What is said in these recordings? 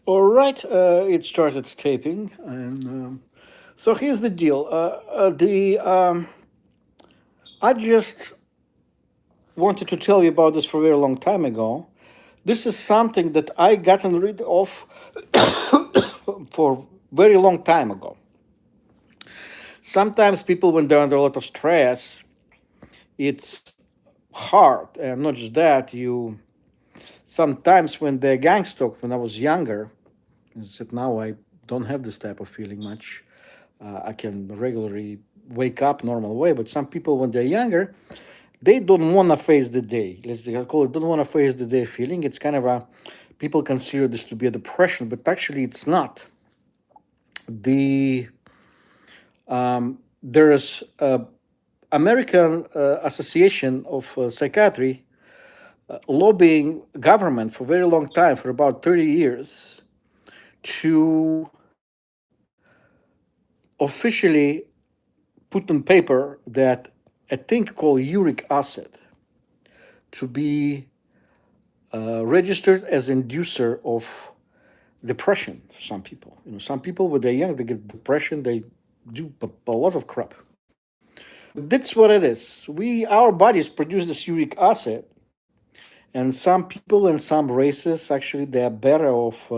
All right, it started taping, and so here's the deal. The I just wanted to tell you about this for a very long time ago. This is something that I gotten rid of for very long time ago. Sometimes people, when they're under a lot of stress, it's hard, and not just that. You sometimes when the gang stalked when I was younger, except now I don't have this type of feeling much. I can regularly wake up normal way, but some people when they're younger, they don't want to face the day. Let's call it don't want to face the day feeling. It's kind of a people consider this to be a depression, but actually it's not. The There's a American Association of Psychiatry lobbying government for a very long time, for about 30 years, to officially put on paper that a thing called uric acid to be registered as inducer of depression for some people. Some people when they're young, they get depression, they do a lot of crap. But that's what it is. Our bodies produce this uric acid, and some people and some races actually they are better off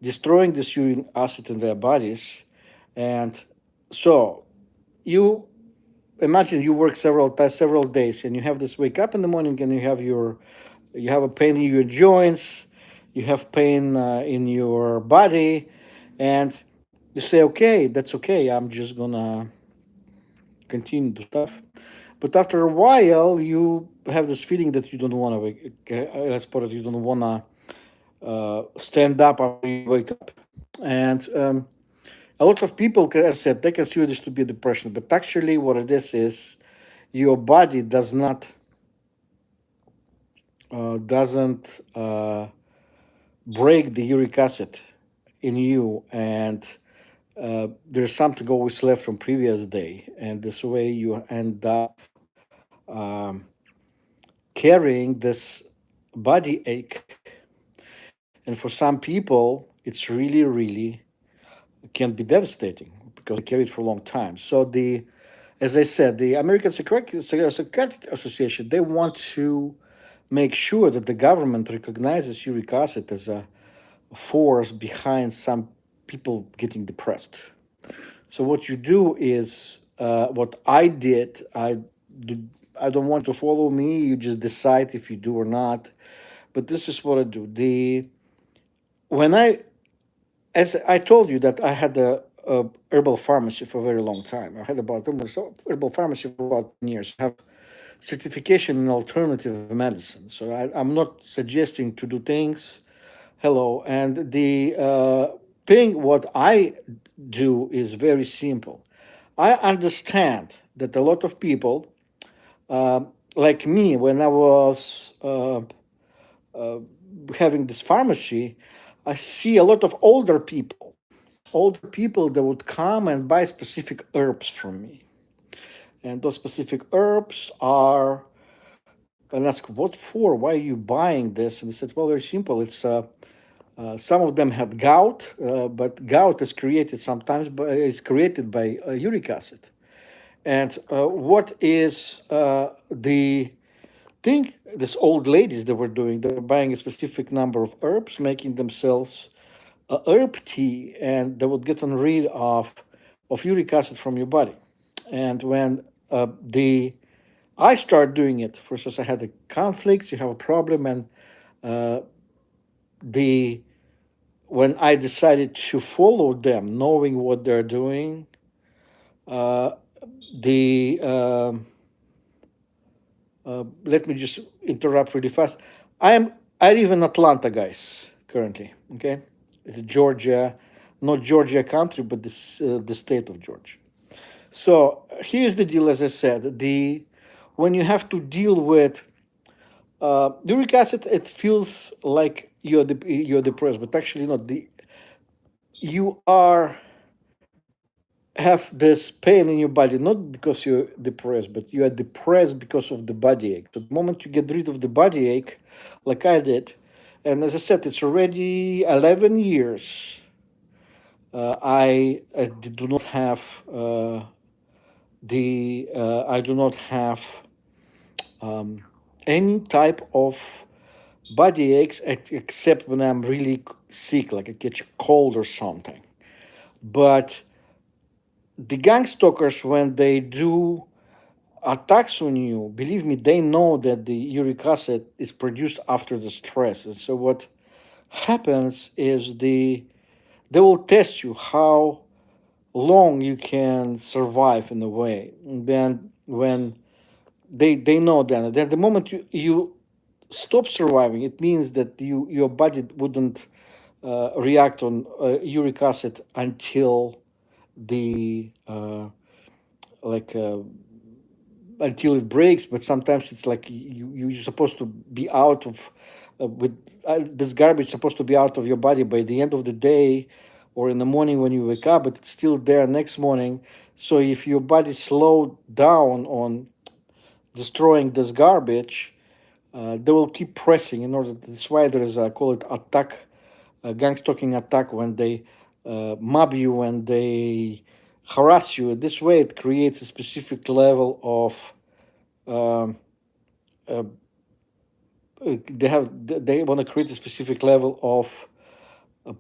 destroying this uric acid in their bodies. And so you imagine you work several days, and you have this wake up in the morning, and you have a pain in your joints, you have pain in your body, and you say, okay, that's okay. I'm just gonna continue the stuff. But after a while, you have this feeling that you don't want to let's put it, you don't want to stand up after you wake up. And a lot of people, as I said, they consider this to be a depression, but actually, what it is your body doesn't break the uric acid in you, and there's something always left from previous day, and this way you end up um, carrying this body ache. And for some people, it's really can be devastating because they carry it for a long time. So as I said, the American Psychiatric Association, they want to make sure that the government recognizes uric acid as a force behind some people getting depressed. So what you do is what I did. I don't want to follow me. You just decide if you do or not. But this is what I do. The when I As I told you that I had a herbal pharmacy for a very long time. I had about almost herbal pharmacy for about 10 years. I have certification in alternative medicine. So I'm not suggesting to do things. Hello. And the thing, what I do is very simple. I understand that a lot of people, like me, when I was having this pharmacy, I see a lot of older people that would come and buy specific herbs from me. And those specific herbs are, and ask, what for? Why are you buying this? And they said, well, very simple. Some of them had gout, but gout is created sometimes, is created by uric acid. And what is the thing? These old ladies that were doing, they were buying a specific number of herbs, making themselves a herb tea, and that would get rid of uric acid from your body. And when the I start doing it, for instance, I had the conflicts, you have a problem, and uh, the when I decided to follow them, knowing what they're doing, uh, the let me just interrupt really fast. I live in Atlanta, guys, currently. Okay, it's Georgia, not Georgia country, but the state of Georgia. So here's the deal. As I said, the when you have to deal with uric acid, it feels like you're depressed, but actually not. You are have this pain in your body not because you're depressed, but you are depressed because of the body ache. So the moment you get rid of the body ache, like I did, And as I said, it's already 11 years. I do not have I do not have um, any type of body aches except when I'm really sick, like I catch a cold or something. But the gang stalkers, when they do attacks on you, believe me, they know that the uric acid is produced after the stress. And so what happens is they will test you how long you can survive in a way. And then when they know that the moment you stop surviving, it means that your body wouldn't react on uric acid until the like until it breaks. But sometimes it's like you're supposed to be out of with this garbage supposed to be out of your body by the end of the day or in the morning when you wake up, but it's still there next morning. So if your body slowed down on destroying this garbage, they will keep pressing in order. That's why there is a call it attack, a gang stalking attack, when they mob you and they harass you. This way, it creates a specific level of um, uh, they want to create a specific level of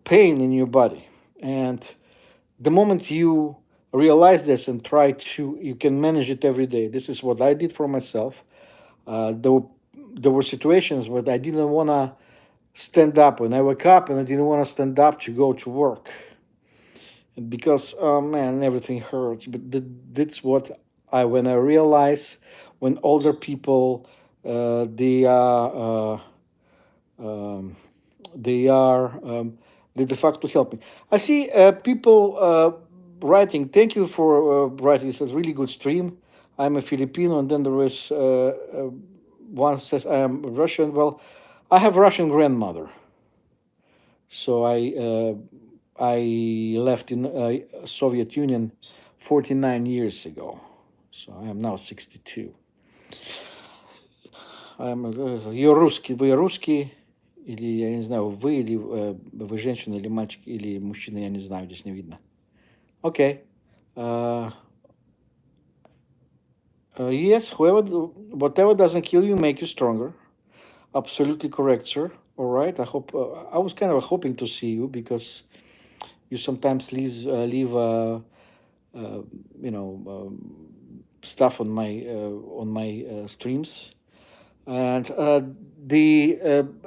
pain in your body. And the moment you realize this and try to, you can manage it every day. This is what I did for myself. There were situations where I didn't want to stand up when I wake up, and I didn't want to stand up to go to work because, oh man, everything hurts. But that's what when I realize when older people, they are, they are, they de facto help me. I see people writing. Thank you for writing. It's a really good stream. I'm a Filipino, and then there is one says I am Russian. Well, I have Russian grandmother. So I left in Soviet Union 49 years ago. So I am now 62. I am you're русский, вы русский, или я не знаю, вы или вы женщина или мальчик или мужчина, я не знаю, здесь не видно. Okay. Uh, yes, whatever doesn't kill you make you stronger. Absolutely correct, sir. All right. I hope I was kind of hoping to see you because you sometimes leave you know stuff on my streams, and the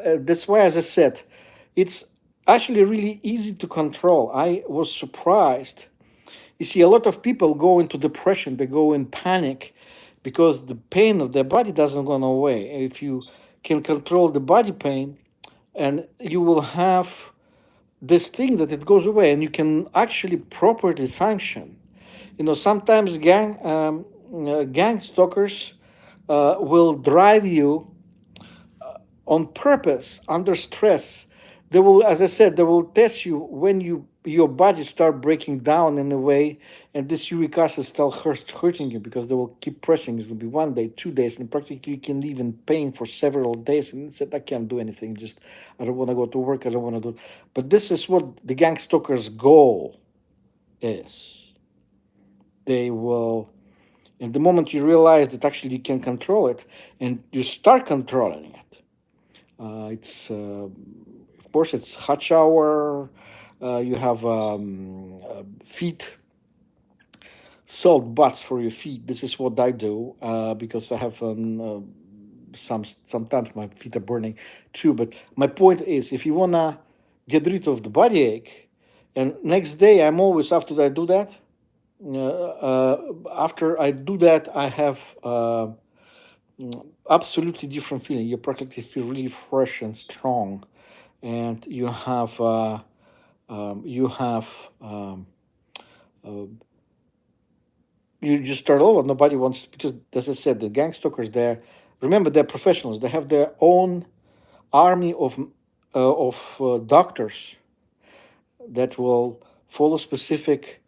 that's why, as I said, it's actually really easy to control. I was surprised. You see, a lot of people go into depression. They go in panic because the pain of their body doesn't go away. If you can control the body pain, and you will have this thing that it goes away and you can actually properly function. You know, sometimes gang stalkers will drive you on purpose under stress. They will, as I said, they will test you when your body start breaking down in a way, and this uric acid start hurting you because they will keep pressing. It will be 1 day, 2 days, and practically you can live in pain for several days. And said, I can't do anything. Just I don't want to go to work. I don't want to do. But this is what the gang stalker's goal is. They will, and the moment you realize that actually you can control it, and you start controlling it, it's of course it's hot shower. You have feet salt baths for your feet. This is what I do because I have sometimes my feet are burning too. But my point is, if you wanna get rid of the body ache, and next day I'm always after I do that. After I do that, I have absolutely different feeling. You practically feel really fresh and strong, and you have uh, you just start over. Nobody wants because, as I said, the gang stalkers there. Remember, they're professionals. They have their own army of doctors that will follow specific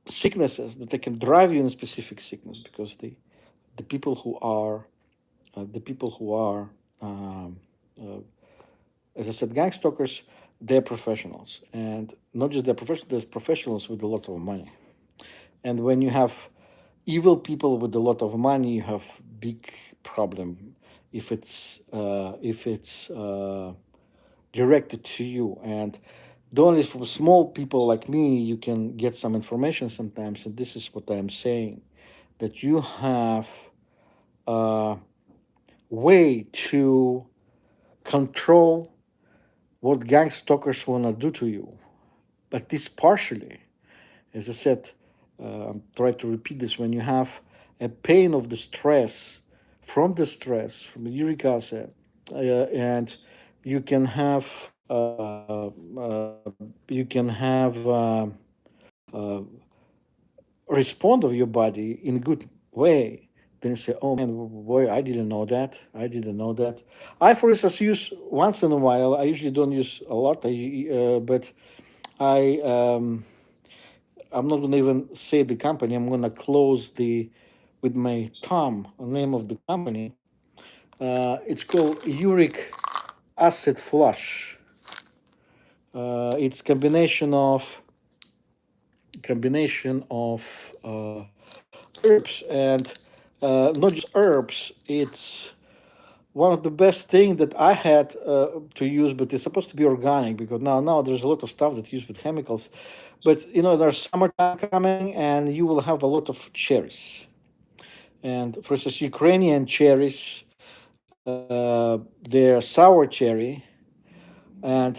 sicknesses that they can drive you in a specific sickness because the people who are the people who are Uh, as I said, gang stalkers, they're professionals, and not just they're professionals. There's professionals with a lot of money, and when you have evil people with a lot of money, you have big problem if it's directed to you. And only from small people like me, you can get some information sometimes. And this is what I'm saying, that you have a way to control what gang stalkers want to do to you, but this partially. As I said, I'm trying to repeat this, when you have a pain of the stress, from the uric acid, and you can have you can have respond of your body in a good way. Then you say, "Oh man, boy, I didn't know that. I didn't know that." I, for instance, use once in a while. I usually don't use a lot, but I I'm not gonna even say the company. I'm gonna close the with my thumb the name of the company. It's called Uric Acid Flush. It's combination of herbs, and not just herbs. It's one of the best thing that I had to use, but it's supposed to be organic, because now there's a lot of stuff that's used with chemicals. But there's summertime coming, and you will have a lot of cherries. And for instance, Ukrainian cherries, they're sour cherry, and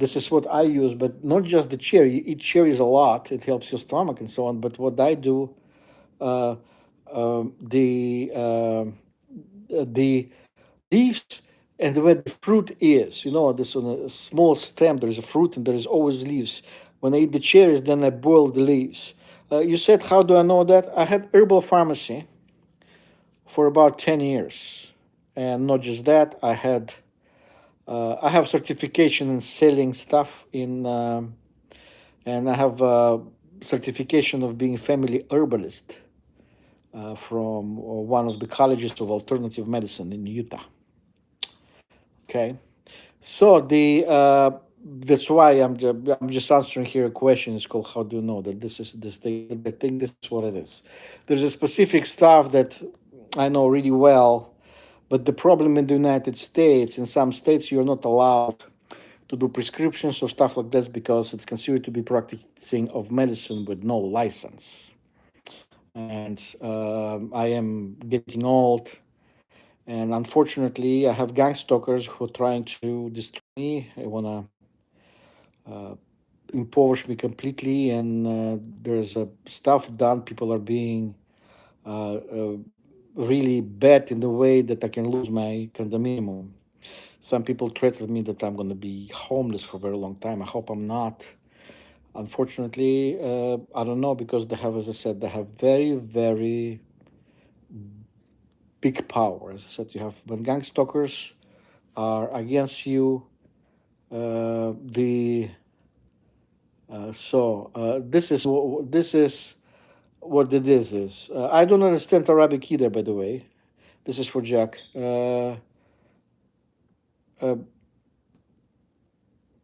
this is what I use. But not just the cherry. You eat cherries a lot; it helps your stomach and so on. But what I do, uh, the leaves and where the fruit is. This on a small stem, there is a fruit and there is always leaves. When I eat the cherries, then I boil the leaves. You said, how do I know that? I had herbal pharmacy for about 10 years. And not just that, I have certification in selling stuff and I have certification of being family herbalist from one of the colleges of alternative medicine in Utah. Okay. So that's why I'm just answering here a question. It's called, how do you know that this is this thing? I think this is what it is. There's a specific stuff that I know really well, but the problem in the United States, in some states, you're not allowed to do prescriptions or stuff like this because it's considered to be practicing of medicine with no license. And I am getting old, and unfortunately, I have gang stalkers who are trying to destroy me. I wanna impoverish me completely, and there's stuff done. People are being really bad in the way that I can lose my condominium. Some people threaten me that I'm going to be homeless for a very long time. I hope I'm not. Unfortunately, I don't know, because they have, as I said, they have very, very big power. As I said, you have when gang stalkers are against you, the so this is what it is. I don't understand Arabic either, by the way. This is for Jack. Uh,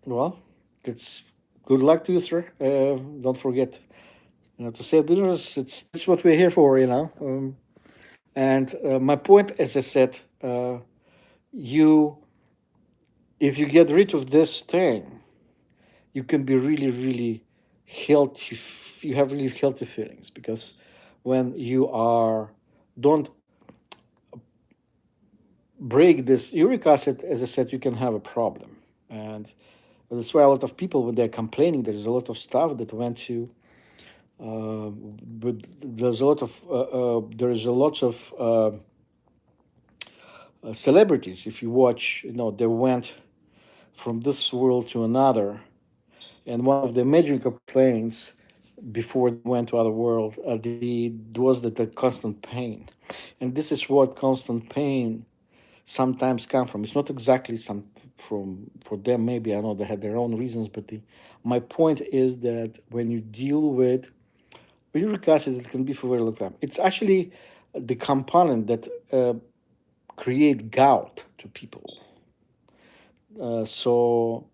well, it's good luck to you, sir. Don't forget, to save dinners. It's what we're here for. And my point, as I said, you if you get rid of this thing, you can be really, really healthy. You have really healthy feelings, because when you are don't break this uric acid, as I said, you can have a problem. And that's why a lot of people, when they're complaining, there's a lot of stuff that went to. But there is a lot of celebrities. If you watch, they went from this world to another, and one of the major complaints before they went to other world, was that the constant pain, and this is what constant pain sometimes come from. It's not exactly some from for them. Maybe I know they had their own reasons, but my point is that when you deal with uric acid, it can be for a very long time. It's actually the component that create gout to people. So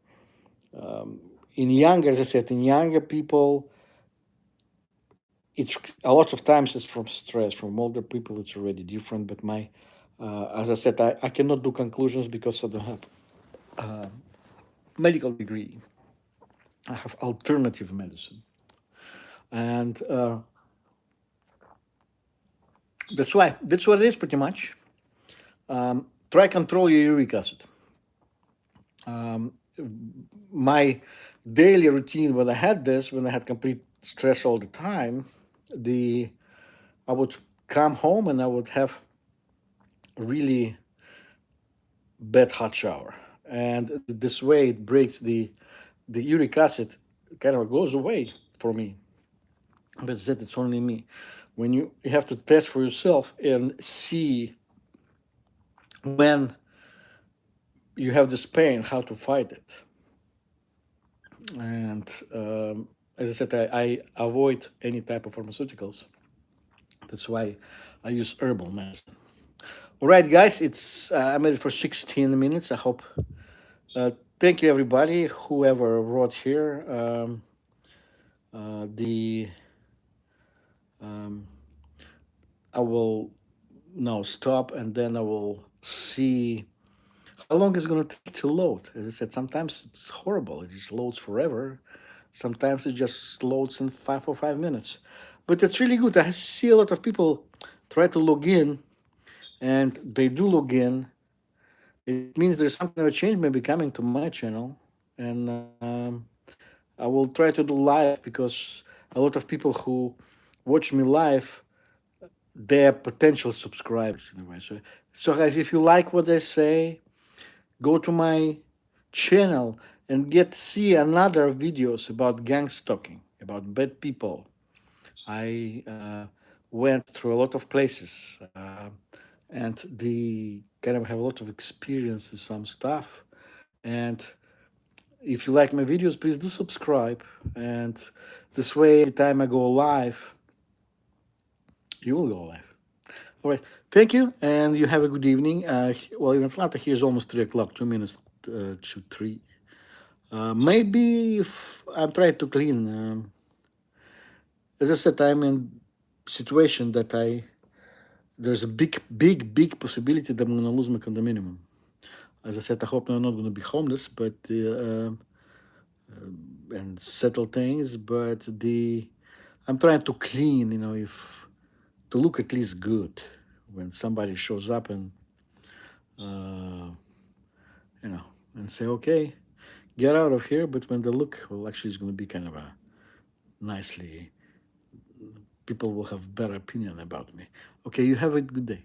in younger, as I said, in younger people, it's a lot of times it's from stress. From older people, it's already different. But as I said, I cannot do conclusions because I don't have medical degree. I have alternative medicine, and that's what it is pretty much. Try control your uric acid. My daily routine when I had this, when I had complete stress all the time, the I would come home and I would have a really bad hot shower, and this way it breaks the uric acid, kind of goes away for me. But that it's only me. When you have to test for yourself and see when you have this pain, how to fight it. And as I said, I avoid any type of pharmaceuticals. That's why I use herbal medicine. All right, guys, it's I'm at it for 16 minutes. I hope. Thank you, everybody, whoever wrote here. The I will now stop, and then I will see how long it's going to take to load. As I said, sometimes it's horrible. It just loads forever. Sometimes it just loads in 5 minutes. But it's really good. I see a lot of people try to log in, and they do log in. It means there's some kind of change maybe coming to my channel. And I will try to do live because a lot of people who watch me live, they're potential subscribers in a way. So guys, if you like what I say, go to my channel and get see another videos about gang stalking, about bad people. I went through a lot of places, and the kind of have a lot of experience in some stuff. And if you like my videos, please do subscribe. And this way, every time I go live, you will go live. All right. Thank you, and you have a good evening. Well, in Atlanta, here is almost 3 o'clock, 2 minutes to 3. Maybe if I'm trying to clean, as I said, I'm in situation that there's a big possibility that I'm gonna lose my condominium. As I said, I hope I'm not gonna be homeless, but and settle things. But I'm trying to clean, if to look at least good when somebody shows up and uh, and say, okay, get out of here. But when they look, well, actually, it's gonna be kind of a nicely. People will have better opinion about me. Okay, you have a good day.